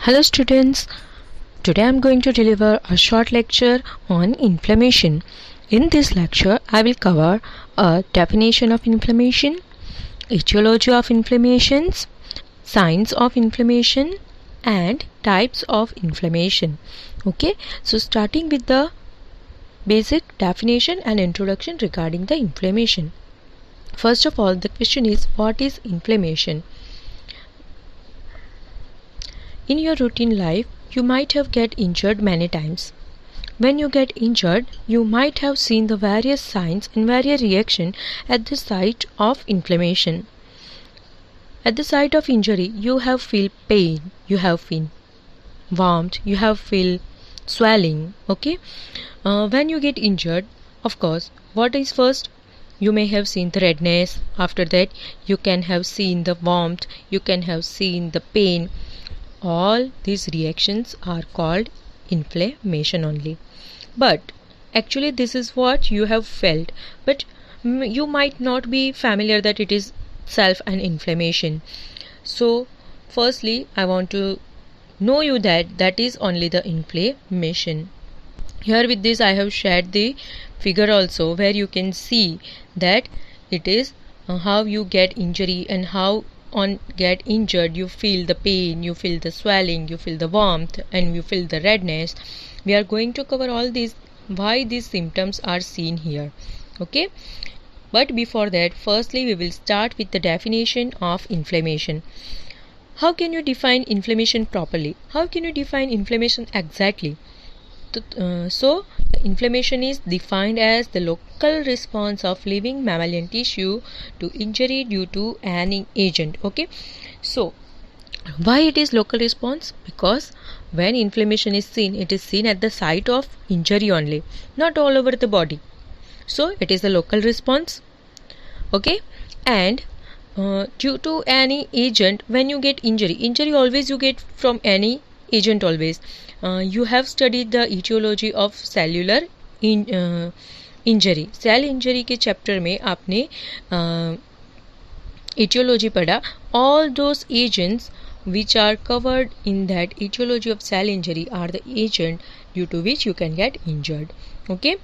Hello students, today I am going to deliver a short lecture on inflammation. In this lecture, I will cover a definition of inflammation, etiology of inflammations, signs of inflammation and types of inflammation. Okay, so starting with the basic definition and introduction regarding the inflammation. First of all, the question is, what is inflammation? In your routine life, you might have get injured many times. When you get injured, you might have seen the various signs and various reactions at the site of inflammation. At the site of injury, you have feel pain, you have feel warmth, you have feel swelling. Okay. When you get injured, of course, what is first? You may have seen the redness. After that, you can have seen the warmth. You can have seen the pain. All these reactions are called inflammation only. But actually this is what you have felt, but you might not be familiar that it is self and inflammation. So firstly, I want to know you that is only the inflammation. Here with this I have shared the figure also, where you can see that it is how you get injury and how on get injured you feel the pain, you feel the swelling, you feel the warmth and you feel the redness. We are going to cover all these, why these symptoms are seen here. Okay, but before that, firstly we will start with the definition of inflammation. How can you define inflammation properly? How can you define inflammation exactly? So inflammation is defined as the local response of living mammalian tissue to injury due to any agent. Okay, so why it is local response? Because when inflammation is seen, it is seen at the site of injury only, not all over the body. So it is a local response. Okay, and due to any agent, when you get injury always you get from any agent always. You have studied the etiology of cellular injury. Cell injury के chapter में आपने etiology पढ़ा. All those agents which are covered in that etiology of cell injury are the agent due to which you can get injured. Okay,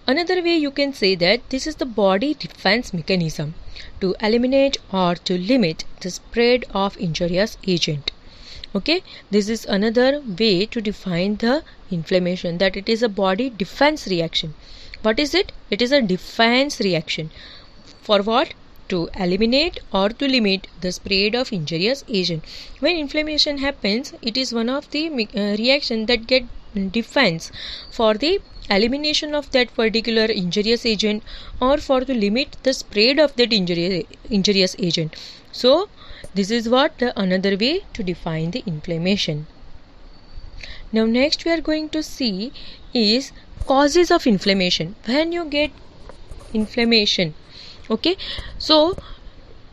another way you can say that this is the body defense mechanism to eliminate or to limit the spread of injurious agent. Okay, this is another way to define the inflammation, that it is a body defense reaction. What is it? It is a defense reaction. For what? To eliminate or to limit the spread of injurious agent. When inflammation happens, it is one of the reaction that get defense for the elimination of that particular injurious agent or for to limit the spread of that injurious agent. So this is what the another way to define the inflammation. Now next we are going to see is causes of inflammation. When you get inflammation, okay, so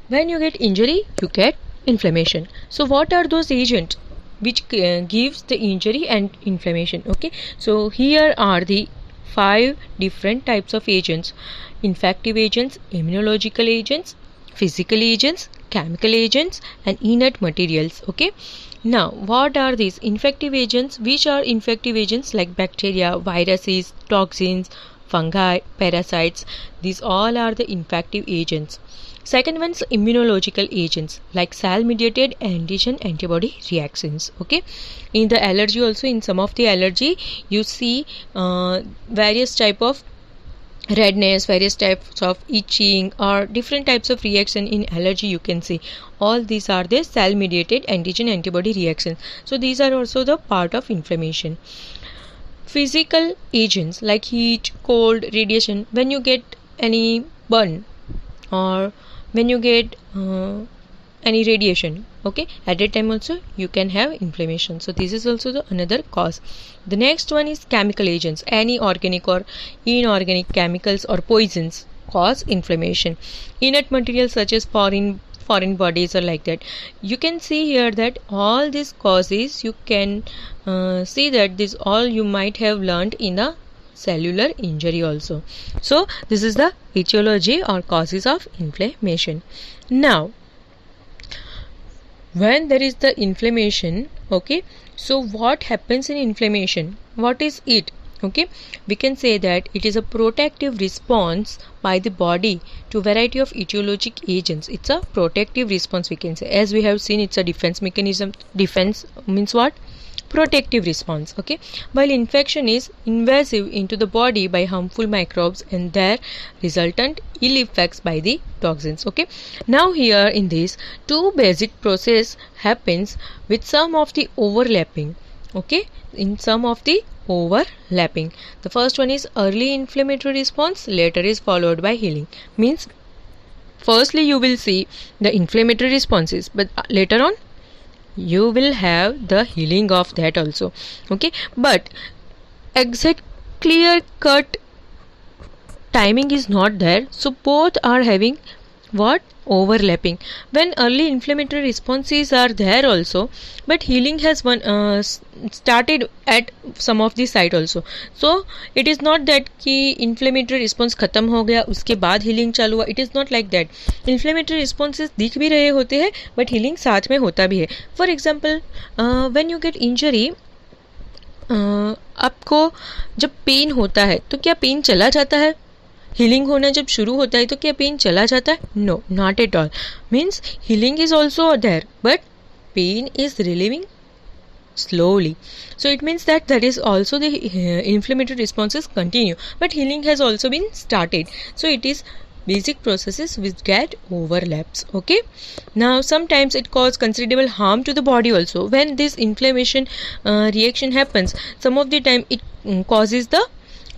when you get injury you get inflammation. So what are those agents which gives the injury and inflammation? Okay, so here are the 5 different types of agents: infective agents, immunological agents, physical agents, chemical agents and inert materials. Okay, now what are these infective agents? Which are infective agents? Like bacteria, viruses, toxins, fungi, parasites. These all are the infective agents. Second one is immunological agents like cell mediated antigen antibody reactions. Okay, in the allergy also, in some of the allergy you see various type of redness, various types of itching or different types of reaction in allergy you can see. All these are the cell mediated antigen antibody reactions. So these are also the part of inflammation. Physical agents like heat, cold, radiation. When you get any burn or when you get any radiation, okay, at that time also you can have inflammation. So this is also the another cause. The next one is chemical agents. Any organic or inorganic chemicals or poisons cause inflammation. Inert materials such as foreign bodies or like that. You can see here that all these causes you can see that this all you might have learned in the cellular injury also. So this is the etiology or causes of inflammation. Now when there is the inflammation, okay, so what happens in inflammation? What is it? Okay, we can say that it is a protective response by the body to variety of etiologic agents. It's a protective response, we can say. As we have seen, it's a defense mechanism. Defense means what? Protective response. Okay, while infection is invasive into the body by harmful microbes and their resultant ill effects by the toxins. Okay, now here in this, two basic process happens with some of the overlapping. Okay, in some of the overlapping. The first one is early inflammatory response, later is followed by healing. Means firstly you will see the inflammatory responses, but later on you will have the healing of that also. Okay, but exact clear cut timing is not there, so both are having what? Overlapping. When early inflammatory responses are there also, but healing has started at some of the site also. So it is not that कि inflammatory response खत्म हो गया उसके बाद healing चालू हुआ. It is not like that. Inflammatory responses दिख भी रहे होते हैं, but healing साथ में होता भी है. For example, when you get injury, आपको जब पेन होता है तो क्या पेन चला जाता है? हीलिंग होना जब शुरू होता है तो क्या पेन चला जाता है? No, not at all. Means healing is also there, but pain is relieving slowly. So it means that there is also the inflammatory responses continue, but healing has also been started. So it is basic processes which get overlaps. Okay, now sometimes it causes considerable harm to the body also. When this inflammation reaction happens, some of the time it causes the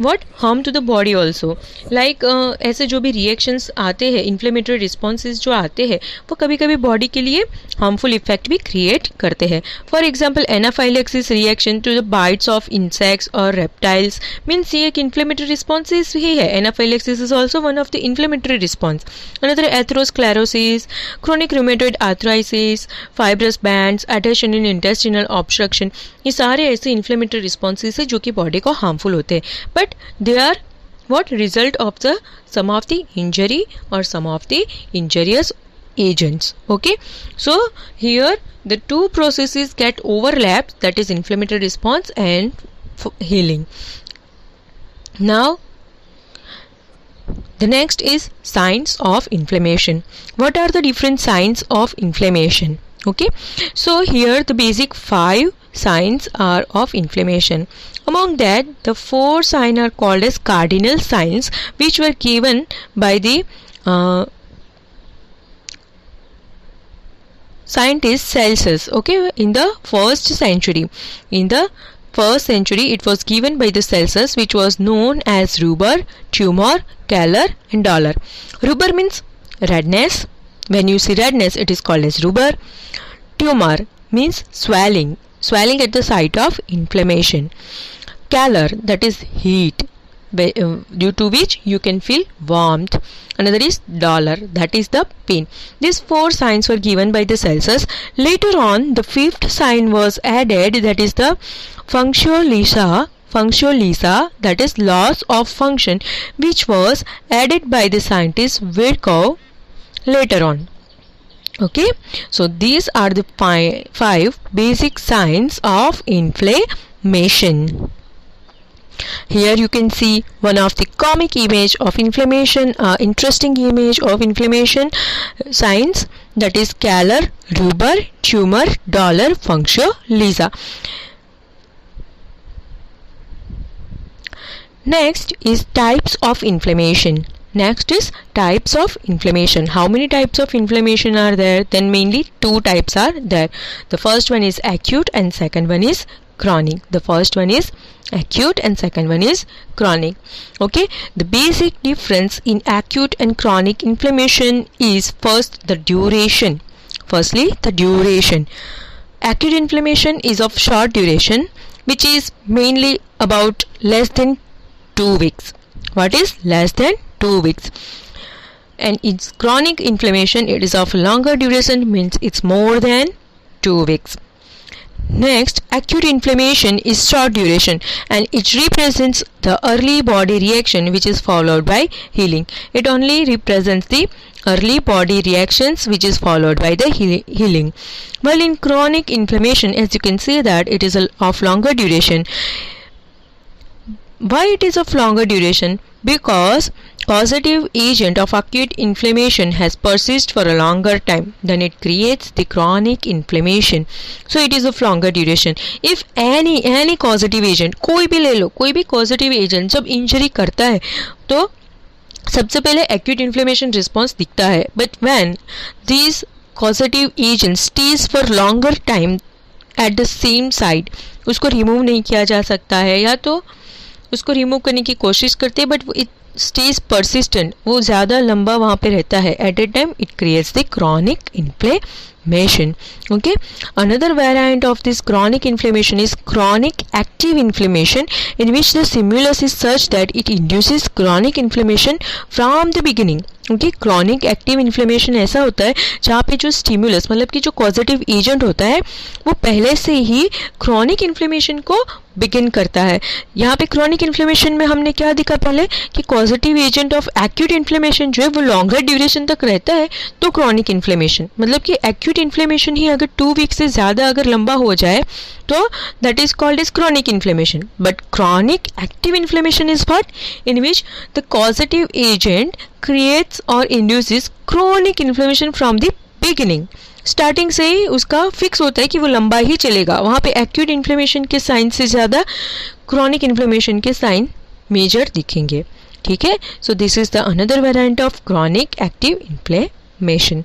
what? Harm to the body also. Like ऐसे जो भी reactions आते हैं, inflammatory responses जो आते हैं, वो कभी कभी body के लिए harmful effect भी create करते हैं. For example, anaphylaxis reaction to the bites of insects or reptiles means ये एक inflammatory responses ही है. Anaphylaxis is also one of the inflammatory response. Another atherosclerosis, chronic rheumatoid arthritis, fibrous bands, adhesion in intestinal obstruction, ये सारे ऐसे inflammatory responses है जो कि body को harmful होते हैं. But they are what? Result of the some of the injury or some of the injurious agents. Okay, so here the two processes get overlapped, that is inflammatory response and healing. Now the next is signs of inflammation. What are the different signs of inflammation? Okay, so here the basic 5 signs are of inflammation. Among that, the 4 signs are called as cardinal signs, which were given by the scientist Celsus. Okay, in the first century. In the first century, it was given by the Celsus, which was known as rubor, tumor, calor, and dolor. Rubor means redness. When you see redness, it is called as rubor. Tumor means swelling at the site of inflammation. Calor, that is heat, due to which you can feel warmth. Another is dolor, that is the pain. These 4 signs were given by the Celsus. Later on, the 5th sign was added, that is the functio lisa, that is loss of function, which was added by the scientist Virchow later on. Okay, so these are the 5 basic signs of inflammation. Here you can see one of the comic image of inflammation, interesting image of inflammation signs, that is calor, rubor, tumor, dolor, functio lisa. Next is types of inflammation. Next is types of inflammation. How many types of inflammation are there? Then mainly 2 types are there. The first one is acute and second one is chronic. The first one is acute and second one is chronic. Okay, the basic difference in acute and chronic inflammation is first the duration. Firstly, the duration. Acute inflammation is of short duration, which is mainly about less than 2 weeks. What is less than 2 weeks? And it's chronic inflammation, it is of longer duration, means it's more than 2 weeks. Next, acute inflammation is short duration and it represents the early body reaction which is followed by healing. It only represents the early body reactions which is followed by the healing. While in chronic inflammation, as you can see that it is of longer duration. Why it is of longer duration? Because causative agent of acute inflammation has persisted for a longer time, then it creates the chronic inflammation. So it is of longer duration. If any causative agent, कोई भी ले लो, कोई भी causative agent जब injury करता है तो सबसे पहले acute inflammation response दिखता है. But when these causative agents stays for longer time at the same site, उसको remove नहीं किया जा सकता है, या तो उसको रिमूव करने की कोशिश करते हैं बट इट स्टेज परसिस्टेंट, वो ज़्यादा लंबा वहाँ पे रहता है. At a time it creates the chronic inflammation. Okay, another variant of this chronic inflammation is chronic active inflammation in which the stimulus is such that it induces chronic inflammation from the beginning. Okay, chronic active inflammation ऐसा होता है जहाँ पे जो stimulus मतलब कि जो positive agent होता है वो पहले से ही क्रॉनिक इन्फ्लेमेशन को बिगिन करता है. यहाँ पे क्रॉनिक इन्फ्लेमेशन में हमने क्या देखा पहले कि positive agent of acute inflammation जो है वो लॉन्गर ड्यूरेशन तक रहता है. तो क्रॉनिक इन्फ्लेमेशन मतलब कि एक्यूट इन्फ्लेमेशन ही अगर 2 वीक से ज़्यादा अगर लंबा हो जाए तो that is called is chronic inflammation. But chronic active inflammation is what, in which the causative agent creates और induces chronic inflammation from the beginning. Starting से ही उसका फिक्स होता है कि वो लंबा ही चलेगा. वहाँ पे एक्यूट इन्फ्लेमेशन के साइन से ज़्यादा क्रॉनिक इन्फ्लेमेशन के साइन मेजर दिखेंगे. ठीक है, so this is the another variant of chronic active inflammation.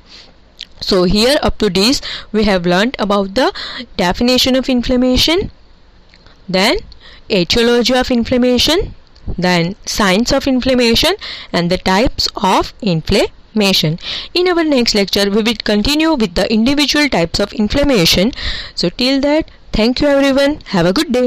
So here up to this we have learnt about the definition of inflammation, then etiology of inflammation, then signs of inflammation and the types of inflammation. In our next lecture we will continue with the individual types of inflammation. So till that, thank you everyone, have a good day.